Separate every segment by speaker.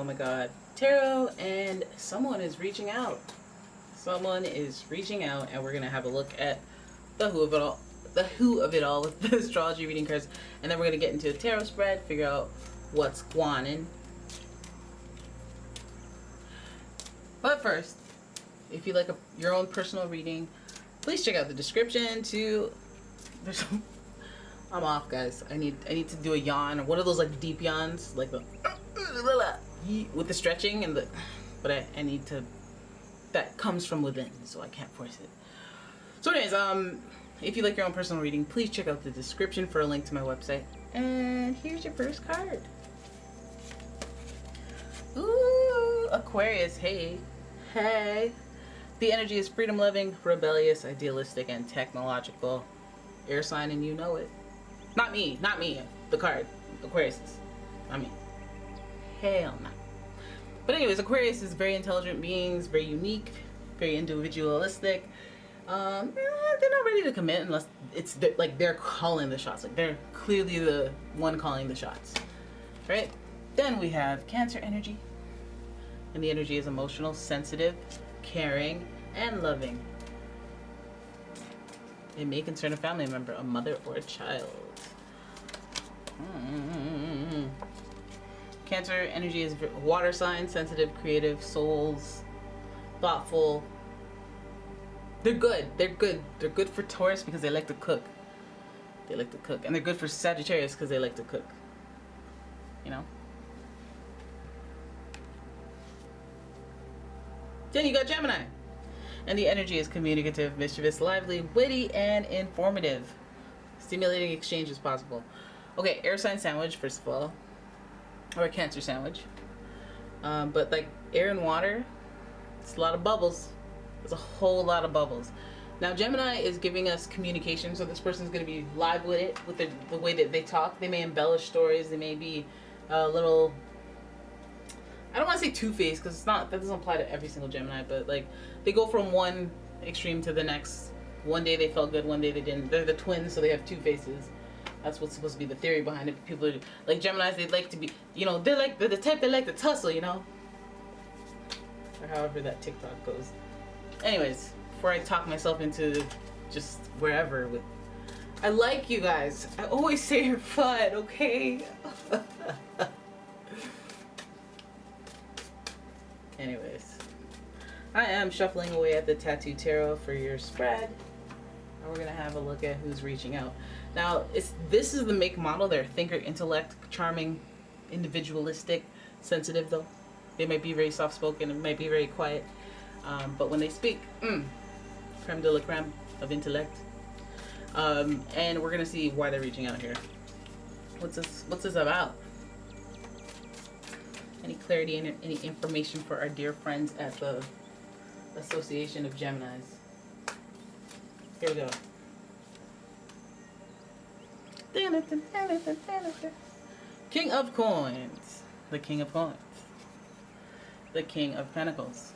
Speaker 1: Oh my god, tarot, and someone is reaching out. Someone is reaching out, and we're gonna have a look at the who of it all, with the astrology reading cards, and then we're gonna get into a tarot spread, figure out what's guanin. But first, if you like your own personal reading, please check out the description to. I'm off, guys. I need to do a yawn, or one of those like deep yawns, like the with the stretching and the. But I need to. That comes from within, so I can't force it. So, anyways, if you like your own personal reading, please check out the description for a link to my website. And here's your first card. Ooh, Aquarius. Hey. The energy is freedom-loving, rebellious, idealistic, and technological. Air sign, and you know it. Not me. The card. Aquarius is. I mean, hell no. But anyways, Aquarius is very intelligent beings, very unique, very individualistic. They're not ready to commit unless it's like they're calling the shots. Like they're clearly the one calling the shots, right? Then we have Cancer energy. And the energy is emotional, sensitive, caring, and loving. It may concern a family member, a mother, or a child. Cancer energy is water sign, sensitive, creative, souls, thoughtful. They're good. They're good for Taurus because they like to cook. And they're good for Sagittarius because they like to cook. You know? Then you got Gemini. And the energy is communicative, mischievous, lively, witty, and informative. Stimulating exchange is possible. Okay, air sign sandwich, first of all. Or a Cancer sandwich. But like air and water, it's a lot of bubbles. There's a whole lot of bubbles. Now Gemini is giving us communication, so this person's going to be live with it, with the way that they talk. They may embellish stories. They may be a little... I don't want to say two-faced because that doesn't apply to every single Gemini, but like they go from one extreme to the next. One day they felt good, one day they didn't. They're the twins, so they have two faces. That's what's supposed to be the theory behind it. People are, like Geminis, they like to be, they're the type that like to tussle, or however that TikTok goes. Anyways, before I talk myself into just wherever with, I like you guys. I always say you're fun, okay? Anyways, I am shuffling away at the Tattoo Tarot for your spread, and we're gonna have a look at who's reaching out. Now, this is the make model. They're thinker, intellect, charming, individualistic, sensitive though. They might be very soft-spoken, and might be very quiet, but when they speak, creme de la creme of intellect. And we're gonna see why they're reaching out here. What's this about? Any clarity and any information for our dear friends at the Association of Geminis? Here we go. King of Coins. The King of Coins. The King of Pentacles.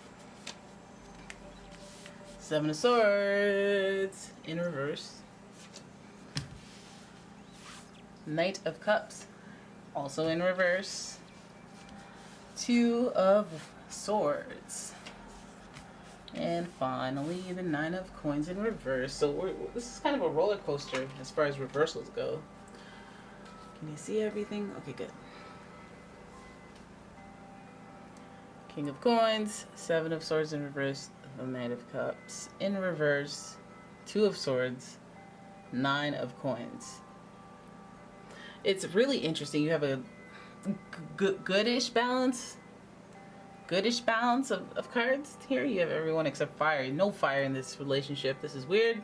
Speaker 1: Seven of Swords in reverse. Knight of Cups, also in reverse. Two of Swords. And finally, the Nine of Coins in reverse. So this is kind of a roller coaster as far as reversals go. Can you see everything? Okay, good. King of Coins, Seven of Swords in reverse, the Knight of Cups in reverse, Two of Swords, Nine of Coins. It's really interesting. You have a goodish balance of cards here. You have everyone except fire. No fire in this relationship. This is weird.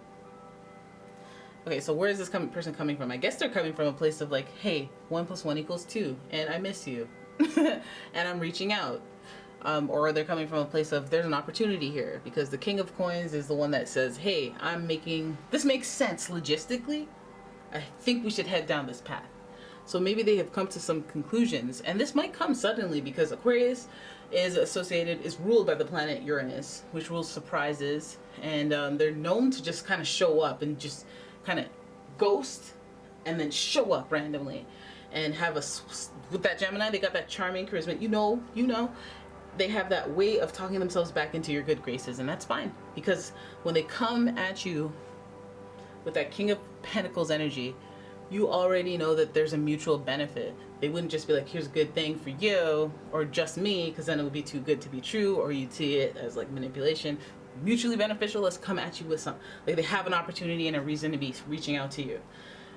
Speaker 1: Okay, so where is this person coming from? I guess they're coming from a place of like, hey, 1 + 1 = 2, and I miss you, and I'm reaching out. Or they're coming from a place of there's an opportunity here, because the King of Coins is the one that says, hey, this makes sense logistically. I think we should head down this path. So maybe they have come to some conclusions, and this might come suddenly because Aquarius is ruled by the planet Uranus, which rules surprises, and they're known to just kind of show up and just kind of ghost and then show up randomly and have a with that Gemini, they got that charming charisma. They have that way of talking themselves back into your good graces, and that's fine, because when they come at you with that King of Pentacles energy, you already know that there's a mutual benefit. They wouldn't just be like, here's a good thing for you, or just me, because then it would be too good to be true, or you'd see it as like manipulation. Mutually beneficial, let's come at you with some, like they have an opportunity and a reason to be reaching out to you.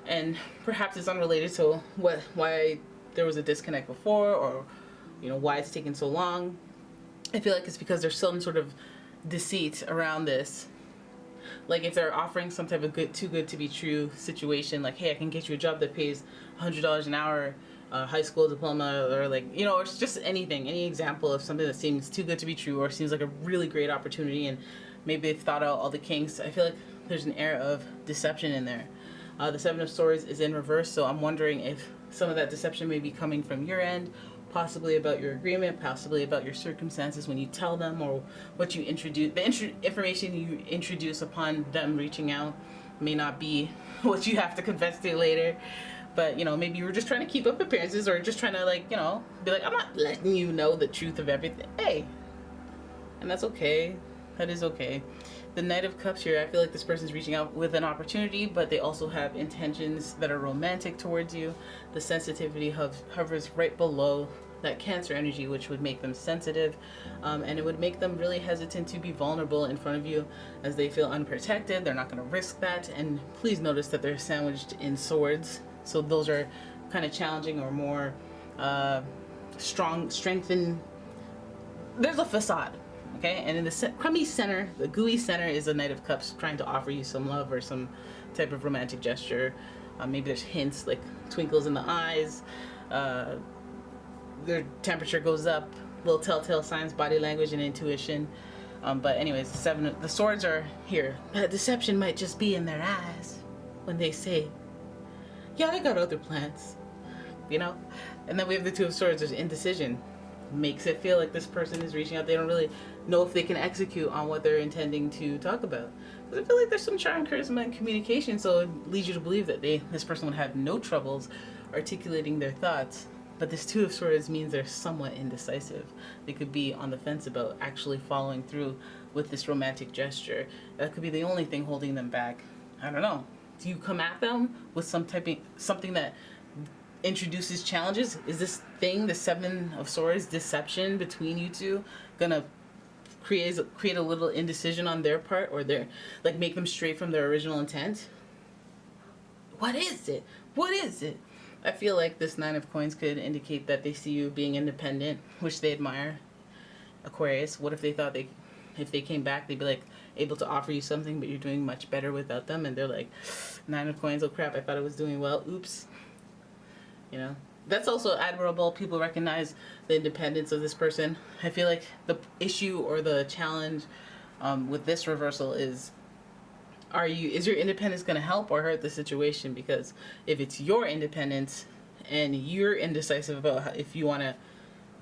Speaker 1: And perhaps it's unrelated to why there was a disconnect before, or why it's taken so long. I feel like it's because there's some sort of deceit around this. Like if they're offering some type of too good to be true situation, like, hey, I can get you a job that pays $100 an hour, high school diploma, or like, or it's just anything, any example of something that seems too good to be true, or seems like a really great opportunity, and maybe they've thought out all the kinks. I feel like there's an air of deception in there. The Seven of Swords is in reverse, so I'm wondering if some of that deception may be coming from your end, possibly about your agreement, possibly about your circumstances when you tell them, or what you introduce. The information you introduce upon them reaching out may not be what you have to confess to later. But, maybe you were just trying to keep up appearances, or just trying to, like, be like, I'm not letting you know the truth of everything. Hey. And that's okay. That is okay. The Knight of Cups here, I feel like this person's reaching out with an opportunity, but they also have intentions that are romantic towards you. The sensitivity hovers right below that Cancer energy, which would make them sensitive, and it would make them really hesitant to be vulnerable in front of you, as they feel unprotected. They're not going to risk that. And please notice that they're sandwiched in swords, so those are kind of challenging, or more strengthened. There's a facade. Okay, and in the crummy center, the gooey center, is the Knight of Cups trying to offer you some love or some type of romantic gesture. Maybe there's hints, like twinkles in the eyes. Their temperature goes up, little telltale signs, body language, and intuition. But anyways, the swords are here. That deception might just be in their eyes when they say, yeah, I got other plans, And then we have the Two of Swords. There's indecision. Makes it feel like this person is reaching out. They don't really know if they can execute on what they're intending to talk about. Because I feel like there's some charm, charisma, and communication, so it leads you to believe that this person would have no troubles articulating their thoughts. But this Two of Swords means they're somewhat indecisive. They could be on the fence about actually following through with this romantic gesture. That could be the only thing holding them back. I don't know. Do you come at them with something that introduces challenges? Is this thing, the Seven of Swords, deception between you two, gonna create a little indecision on their part, or make them stray from their original intent? What is it? I feel like this Nine of Coins could indicate that they see you being independent, which they admire. Aquarius, what if they thought if they came back, they'd be like able to offer you something, but you're doing much better without them, and they're like, Nine of Coins, oh crap, I thought I was doing well, oops. That's also admirable. People recognize the independence of this person. I feel like the issue or the challenge with this reversal is your independence going to help or hurt the situation? Because if it's your independence and you're indecisive about if you want to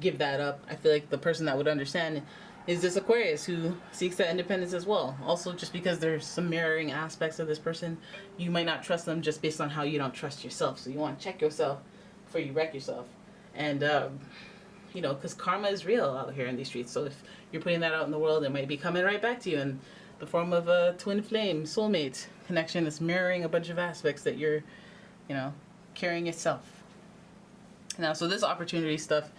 Speaker 1: give that up, I feel like the person that would understand is this Aquarius, who seeks that independence as well. Also, just because there's some mirroring aspects of this person, you might not trust them just based on how you don't trust yourself. So you want to check yourself before you wreck yourself. And because karma is real out here in these streets. So if you're putting that out in the world, it might be coming right back to you in the form of a twin flame soulmate connection that's mirroring a bunch of aspects that you're carrying yourself. Now, so this opportunity stuff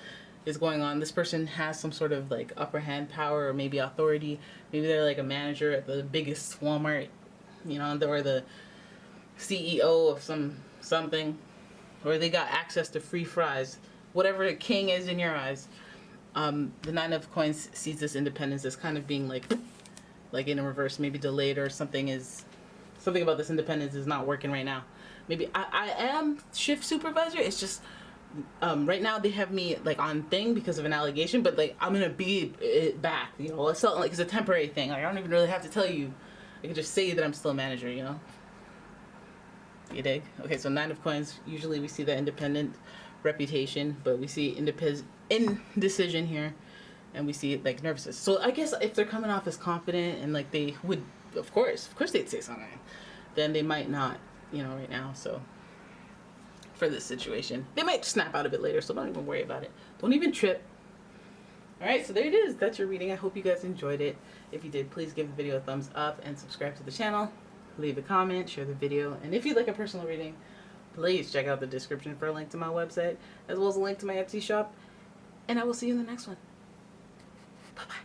Speaker 1: is going on. This person has some sort of like upper hand power, or maybe authority. Maybe they're like a manager at the biggest Walmart, or the CEO of something, or they got access to free fries. Whatever the king is in your eyes, the Nine of Coins sees this independence as kind of being like in a reverse, maybe delayed, or something about this independence is not working right now. Maybe I am shift supervisor. It's just right now they have me like on thing because of an allegation, but like I'm gonna be it back. It's not like it's a temporary thing. Like I don't even really have to tell you. I can just say that I'm still a manager. You dig? Okay, so Nine of Coins. Usually we see the independent reputation, but we see indecision here, and we see like nervousness. So I guess if they're coming off as confident and like they would, of course they'd say something, then they might not, right now. So for this situation. They might snap out of it later, so don't even worry about it. Don't even trip. Alright, so there it is. That's your reading. I hope you guys enjoyed it. If you did, please give the video a thumbs up and subscribe to the channel. Leave a comment, share the video, and if you'd like a personal reading, please check out the description for a link to my website, as well as a link to my Etsy shop. And I will see you in the next one. Bye-bye.